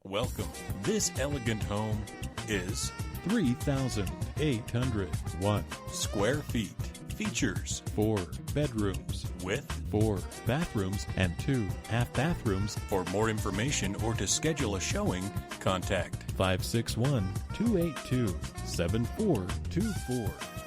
Welcome. This elegant home is 3,801 square feet. Features 4 bedrooms with 4 bathrooms and 2 half bathrooms. For more information or to schedule a showing, contact 561-282-7424.